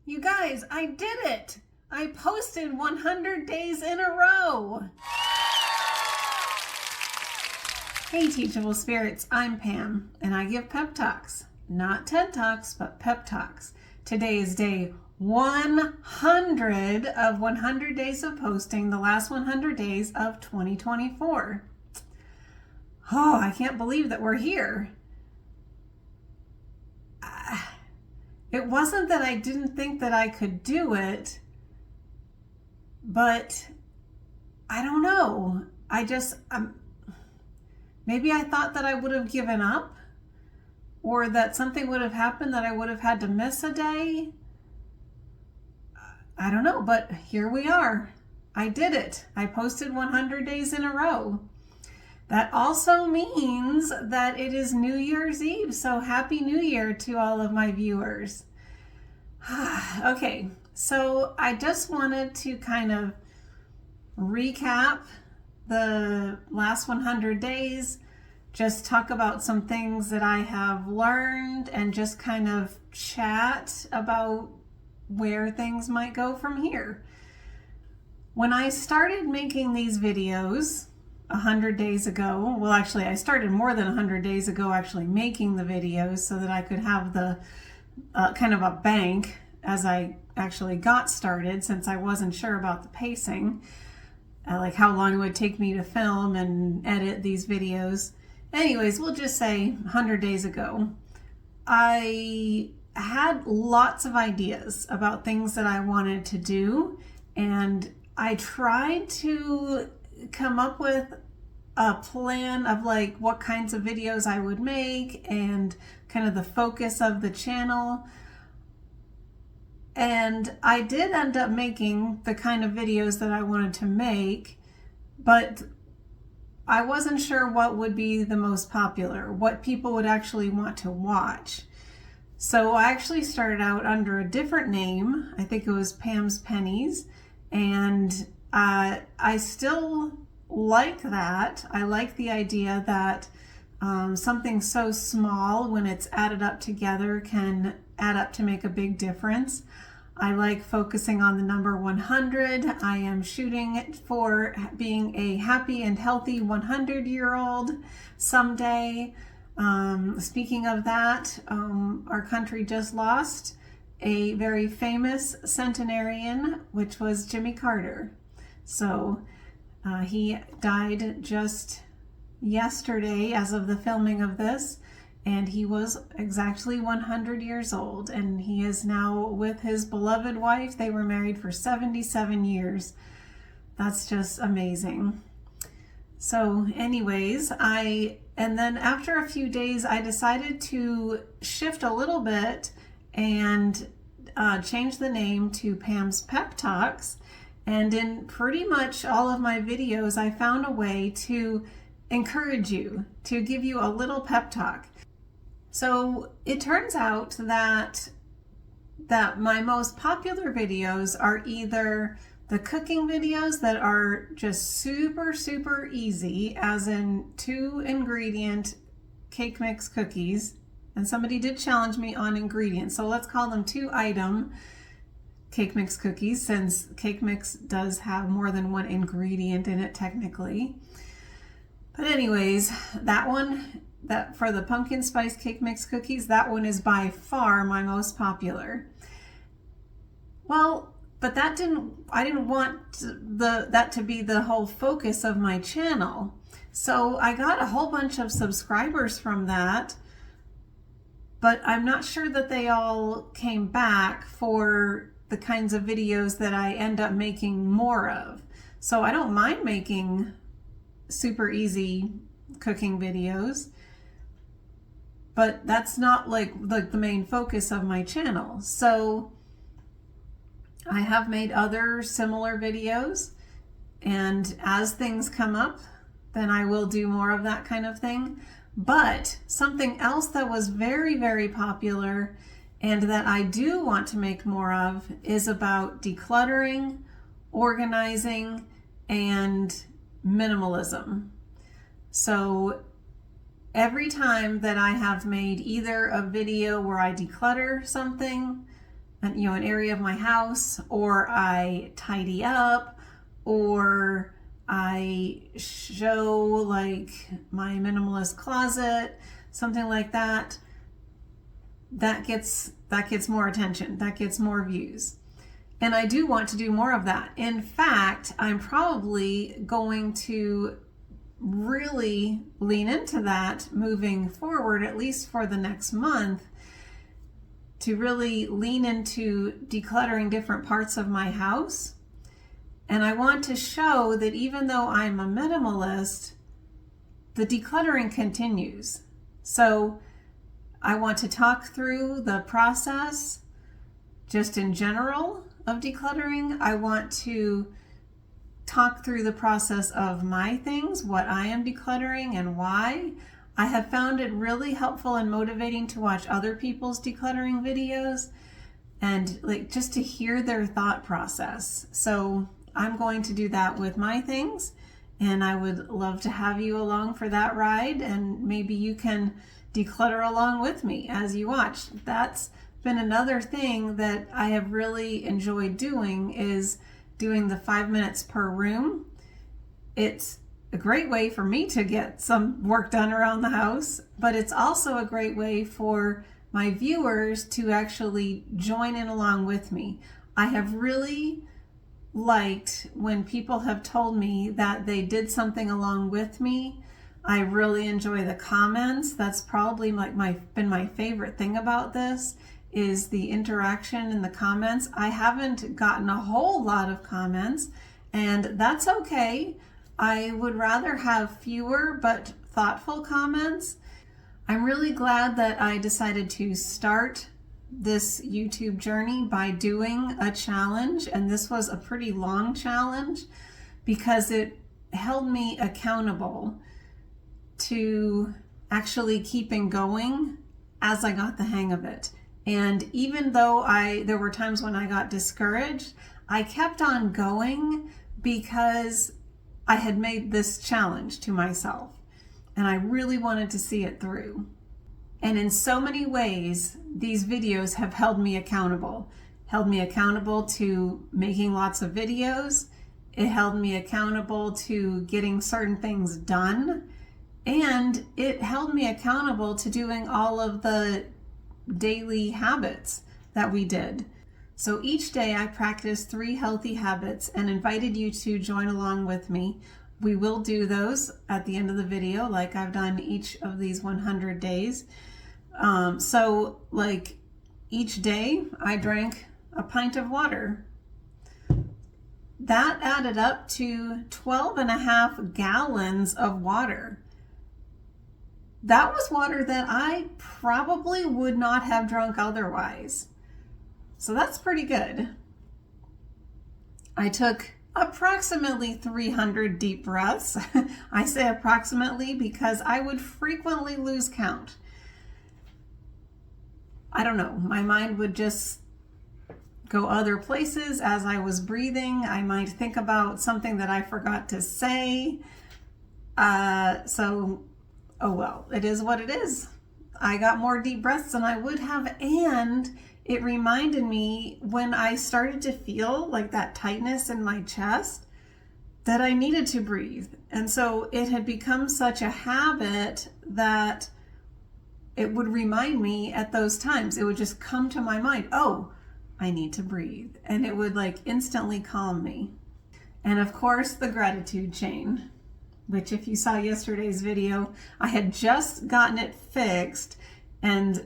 You guys, I did it! I posted 100 days in a row! Hey Teachable Spirits, I'm Pam, and I give pep talks. Not TED Talks, but pep talks. Today is day 100 of 100 days of posting, the last 100 days of 2024. Oh, I can't believe that we're here. It wasn't that I didn't think that I could do it, but I don't know. Maybe I thought that I would have given up, or that something would have happened that I would have had to miss a day. I don't know, but here we are. I did it. I posted 100 days in a row. That also means that it is New Year's Eve, so Happy New Year to all of my viewers. Okay, so I just wanted to kind of recap the last 100 days, just talk about some things that I have learned, and just kind of chat about where things might go from here. When I started making these videos 100 days ago, well, actually I started more than 100 days ago actually making the videos so that I could have the kind of a bank as I actually got started, since I wasn't sure about the pacing, like how long it would take me to film and edit these videos. Anyways, we'll just say 100 days ago, I had lots of ideas about things that I wanted to do, and I tried to come up with a plan of like what kinds of videos I would make and kind of the focus of the channel. And I did end up making the kind of videos that I wanted to make, but I wasn't sure what would be the most popular, what people would actually want to watch. So I actually started out under a different name. I think it was Pam's Pennies, and I still like that. I like the idea that something so small, when it's added up together, can add up to make a big difference. I like focusing on the number 100. I am shooting for being a happy and healthy 100-year-old someday. Speaking of that, our country just lost a very famous centenarian, which was Jimmy Carter. So he died just yesterday as of the filming of this, and he was exactly 100 years old, and he is now with his beloved wife. They were married for 77 years. That's just amazing. So anyways, and then after a few days, I decided to shift a little bit and change the name to Pam's Pep Talks. And in pretty much all of my videos, I found a way to encourage you, to give you a little pep talk. So it turns out that my most popular videos are either the cooking videos that are just super, super easy, as in 2-ingredient cake mix cookies. And somebody did challenge me on ingredients, so let's call them 2-item cake mix cookies, since cake mix does have more than one ingredient in it technically. But anyways, that one, that for the pumpkin spice cake mix cookies, that one is by far my most popular. Well, but I didn't want that to be the whole focus of my channel. So I got a whole bunch of subscribers from that, but I'm not sure that they all came back for the kinds of videos that I end up making more of. So I don't mind making super easy cooking videos, but that's not like the main focus of my channel. So I have made other similar videos, and as things come up, then I will do more of that kind of thing. But something else that was very, very popular and that I do want to make more of is about decluttering, organizing, and minimalism. So every time that I have made either a video where I declutter something, an area of my house, or I tidy up, or I show like my minimalist closet, something like that, that gets more attention, that gets more views. And I do want to do more of that. In fact, I'm probably going to really lean into that moving forward, at least for the next month, to really lean into decluttering different parts of my house. And I want to show that even though I'm a minimalist, the decluttering continues. So I want to talk through the process just in general of decluttering. I want to talk through the process of my things, what I am decluttering and why. I have found it really helpful and motivating to watch other people's decluttering videos and like just to hear their thought process. So I'm going to do that with my things, and I would love to have you along for that ride, and maybe you can declutter along with me as you watch. That's been another thing that I have really enjoyed doing, is doing the 5 minutes per room. It's a great way for me to get some work done around the house, but it's also a great way for my viewers to actually join in along with me. I have really liked when people have told me that they did something along with me. I really enjoy the comments. That's probably like been my favorite thing about this, is the interaction in the comments. I haven't gotten a whole lot of comments, and that's okay. I would rather have fewer but thoughtful comments. I'm really glad that I decided to start this YouTube journey by doing a challenge, and this was a pretty long challenge because it held me accountable to actually keeping going as I got the hang of it. And even though there were times when I got discouraged, I kept on going because I had made this challenge to myself, and I really wanted to see it through. And in so many ways, these videos have held me accountable to making lots of videos. It held me accountable to getting certain things done. And it held me accountable to doing all of the daily habits that we did. So each day I practiced 3 healthy habits and invited you to join along with me. We will do those at the end of the video, like I've done each of these 100 days. So like each day I drank a pint of water. That added up to 12.5 gallons of water. That was water that I probably would not have drunk otherwise. So that's pretty good. I took approximately 300 deep breaths. I say approximately because I would frequently lose count. I don't know, my mind would just go other places as I was breathing. I might think about something that I forgot to say. Oh well, it is what it is. I got more deep breaths than I would have, and it reminded me when I started to feel like that tightness in my chest that I needed to breathe. And so it had become such a habit that it would remind me at those times. It would just come to my mind, oh, I need to breathe. And it would like instantly calm me. And of course, the gratitude chain, which if you saw yesterday's video, I had just gotten it fixed, and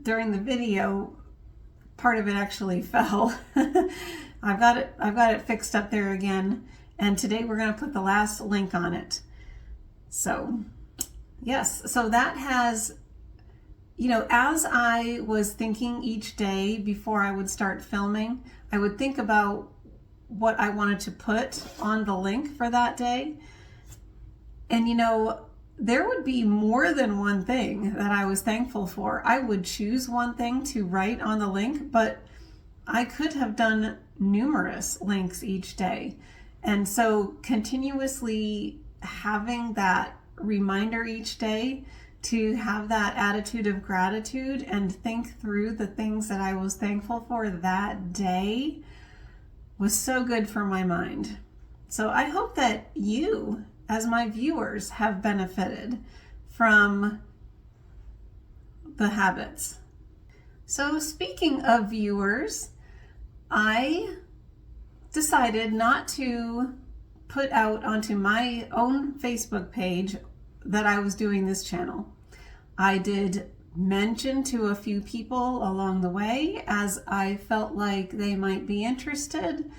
during the video, part of it actually fell. I've got it fixed up there again, and today we're going to put the last link on it. So yes, so that has, as I was thinking each day before I would start filming, I would think about what I wanted to put on the link for that day. And there would be more than one thing that I was thankful for. I would choose one thing to write on the link, but I could have done numerous links each day. And so continuously having that reminder each day to have that attitude of gratitude and think through the things that I was thankful for that day was so good for my mind. So I hope that you, as my viewers, have benefited from the habits. So speaking of viewers, I decided not to put out onto my own Facebook page that I was doing this channel. I did mention to a few people along the way, as I felt like they might be interested,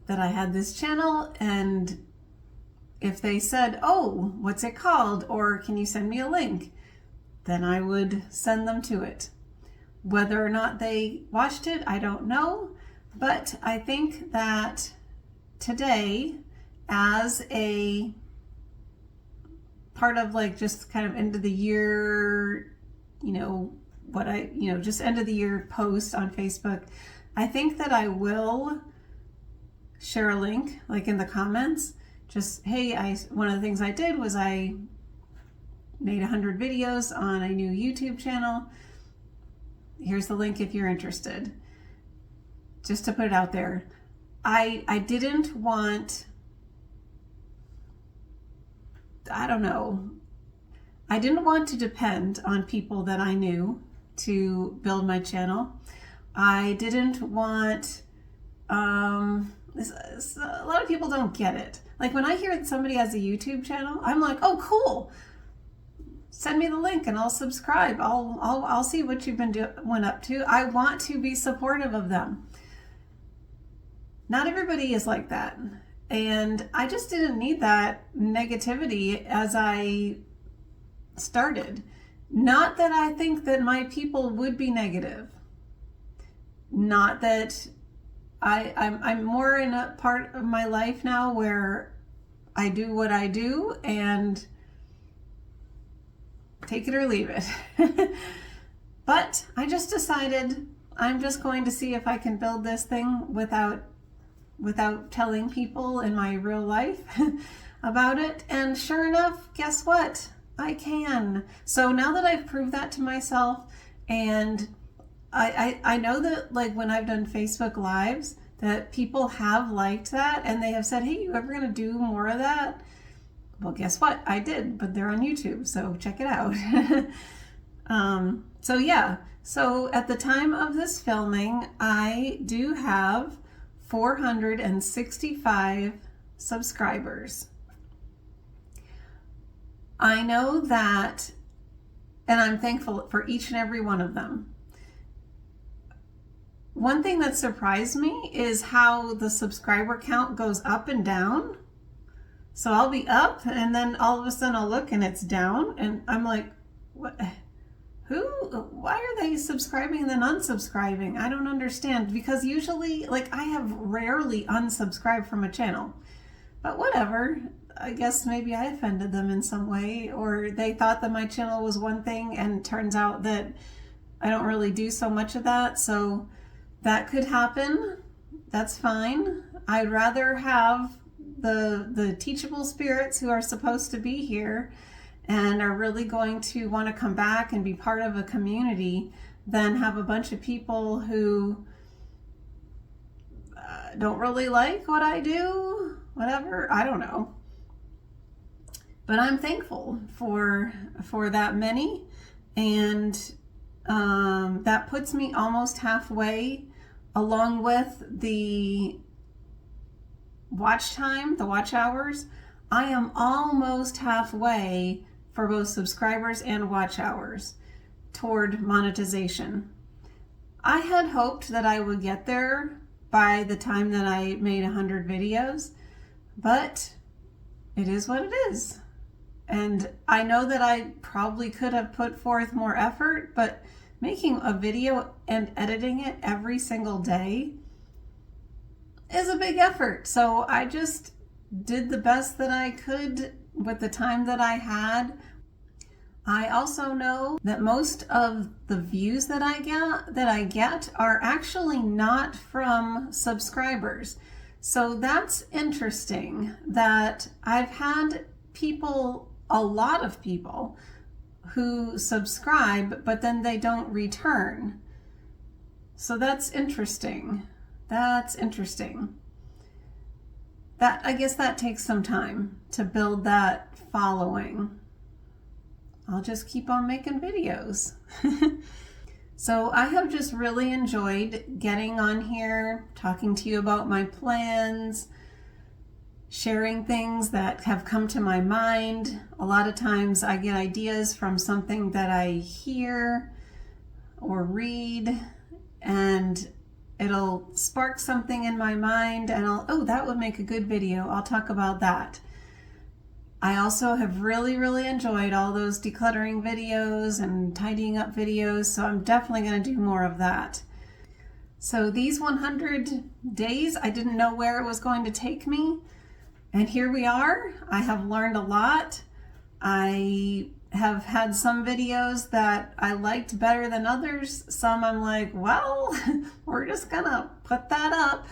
that I had this channel, and if they said, "Oh, what's it called?" or "Can you send me a link?" then I would send them to it. Whether or not they watched it, I don't know, but I think that today, as a part of like just kind of end of the year, just end of the year post on Facebook, I think that I will share a link like in the comments. Just, hey, one of the things I did was I made 100 videos on a new YouTube channel. Here's the link if you're interested. Just to put it out there. I didn't want, I didn't want to depend on people that I knew to build my channel. I didn't want, a lot of people don't get it. Like when I hear that somebody has a YouTube channel, I'm like, oh, cool. Send me the link and I'll subscribe. I'll see what you've been went up to. I want to be supportive of them. Not everybody is like that. And I just didn't need that negativity as I started. Not that I think that my people would be negative. Not that I'm more in a part of my life now where I do what I do and take it or leave it. But I just decided I'm just going to see if I can build this thing without telling people in my real life about it. And sure enough, guess what? I can. So now that I've proved that to myself, and I know that like when I've done Facebook Lives, that people have liked that and they have said, hey, you ever going to do more of that? Well, guess what? I did, but they're on YouTube, so check it out. So yeah, so at the time of this filming, I do have 465 subscribers. I know that, and I'm thankful for each and every one of them. One thing that surprised me is how the subscriber count goes up and down. So I'll be up and then all of a sudden I'll look and it's down and I'm like, what? Why are they subscribing and then unsubscribing? I don't understand, because usually like I have rarely unsubscribed from a channel, but whatever. I guess maybe I offended them in some way, or they thought that my channel was one thing and it turns out that I don't really do so much of that. So that could happen. That's fine. I'd rather have the teachable spirits who are supposed to be here and are really going to want to come back and be part of a community than have a bunch of people who don't really like what I do, whatever. I don't know. But I'm thankful for that many, and that puts me almost halfway, along with the watch time, the watch hours. I am almost halfway for both subscribers and watch hours toward monetization. I had hoped that I would get there by the time that I made 100 videos, but it is what it is. And I know that I probably could have put forth more effort, but making a video and editing it every single day is a big effort. So I just did the best that I could with the time that I had. I also know that most of the views that I get are actually not from subscribers. So that's interesting that I've had people, a lot of people, who subscribe, but then they don't return. So that's interesting. That's interesting. I guess that takes some time to build that following. I'll just keep on making videos. So I have just really enjoyed getting on here, talking to you about my plans, sharing things that have come to my mind. A lot of times I get ideas from something that I hear or read, and it'll spark something in my mind, and oh, that would make a good video. I'll talk about that. I also have really enjoyed all those decluttering videos and tidying up videos, so I'm definitely going to do more of that. So these 100 days, I didn't know where it was going to take me, and here we are. I have learned a lot. I have had some videos that I liked better than others. Some I'm like, well, we're just gonna put that up.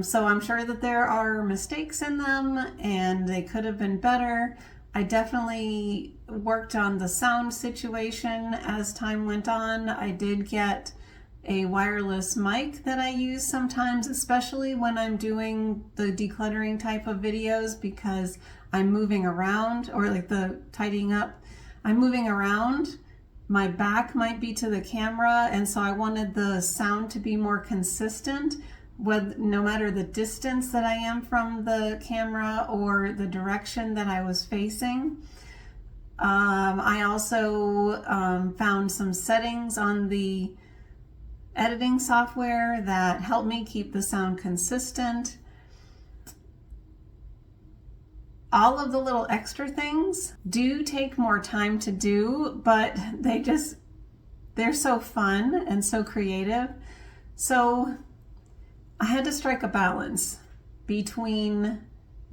So I'm sure that there are mistakes in them and they could have been better. I definitely worked on the sound situation as time went on. I did get a wireless mic that I use sometimes, especially when I'm doing the decluttering type of videos, because I'm moving around, or like the tidying up, I'm moving around. My back might be to the camera, and so I wanted the sound to be more consistent no matter the distance that I am from the camera or the direction that I was facing. I also found some settings on the editing software that help me keep the sound consistent. All of the little extra things do take more time to do, but they're so fun and so creative. So I had to strike a balance between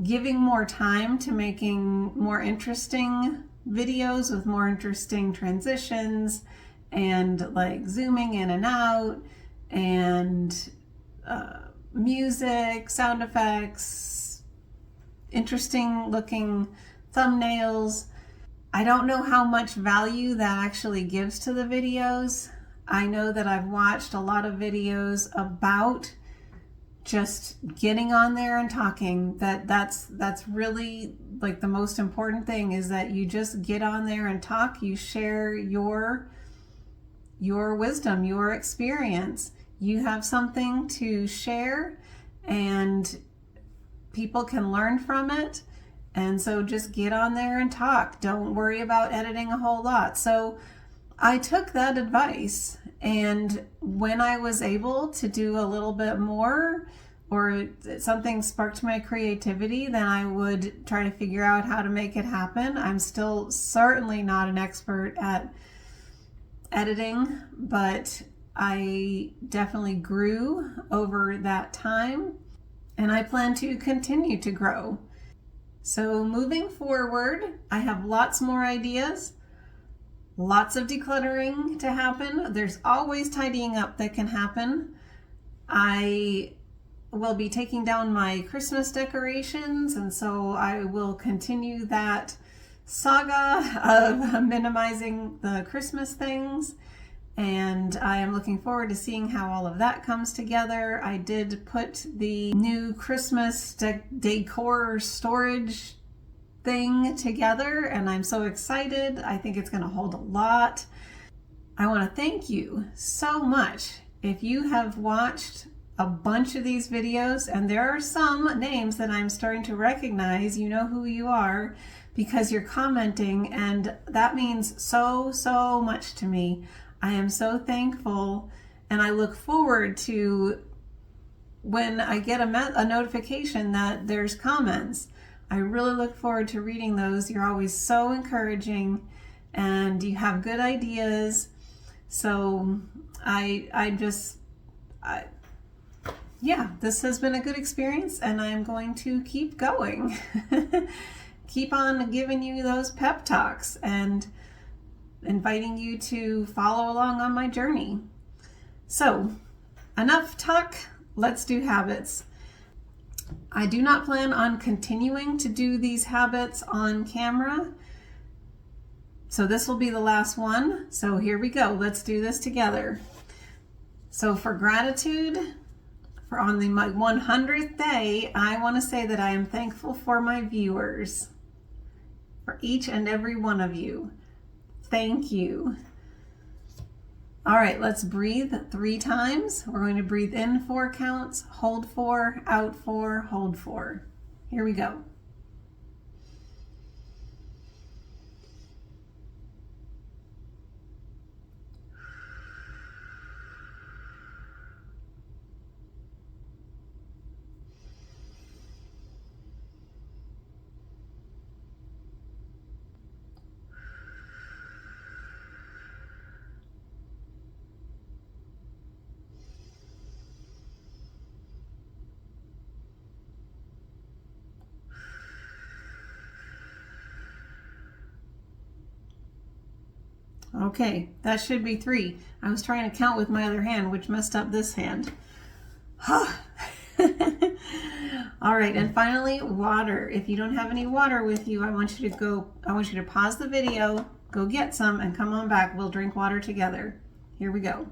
giving more time to making more interesting videos with more interesting transitions and like zooming in and out and music, sound effects, interesting looking thumbnails. I don't know how much value that actually gives to the videos. I know that I've watched a lot of videos about just getting on there and talking. That's really like the most important thing, is that you just get on there and talk. You share your wisdom, your experience. You have something to share and people can learn from it. And so just get on there and talk. Don't worry about editing a whole lot. So I took that advice, and when I was able to do a little bit more, or something sparked my creativity, then I would try to figure out how to make it happen. I'm still certainly not an expert at editing, but I definitely grew over that time, and I plan to continue to grow. So moving forward, I have lots more ideas, lots of decluttering to happen. There's always tidying up that can happen. I will be taking down my Christmas decorations, and so I will continue that saga of minimizing the Christmas things, and I am looking forward to seeing how all of that comes together. I did put the new Christmas decor storage thing together, and I'm so excited. I think it's going to hold a lot. I want to thank you so much. If you have watched a bunch of these videos, and there are some names that I'm starting to recognize, you know who you are because you're commenting, and that means so much to me. I am so thankful, and I look forward to when I get a notification that there's comments. I really look forward to reading those. You're always so encouraging, and you have good ideas. So yeah, this has been a good experience, and I'm going to keep going. Keep on giving you those pep talks and inviting you to follow along on my journey. So, enough talk, let's do habits. I do not plan on continuing to do these habits on camera. So this will be the last one. So here we go. Let's do this together. So for gratitude, for on my 100th day, I want to say that I am thankful for my viewers, for each and every one of you. Thank you. All right, let's breathe 3 times. We're going to breathe in 4 counts, hold 4, out 4, hold 4. Here we go. Okay, that should be 3. I was trying to count with my other hand, which messed up this hand. All right, and finally, water. If you don't have any water with you, I want you to pause the video, go get some, and come on back. We'll drink water together. Here we go.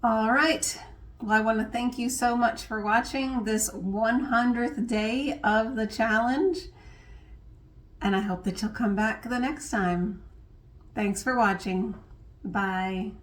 All right. Well, I want to thank you so much for watching this 100th day of the challenge. And I hope that you'll come back the next time. Thanks for watching. Bye.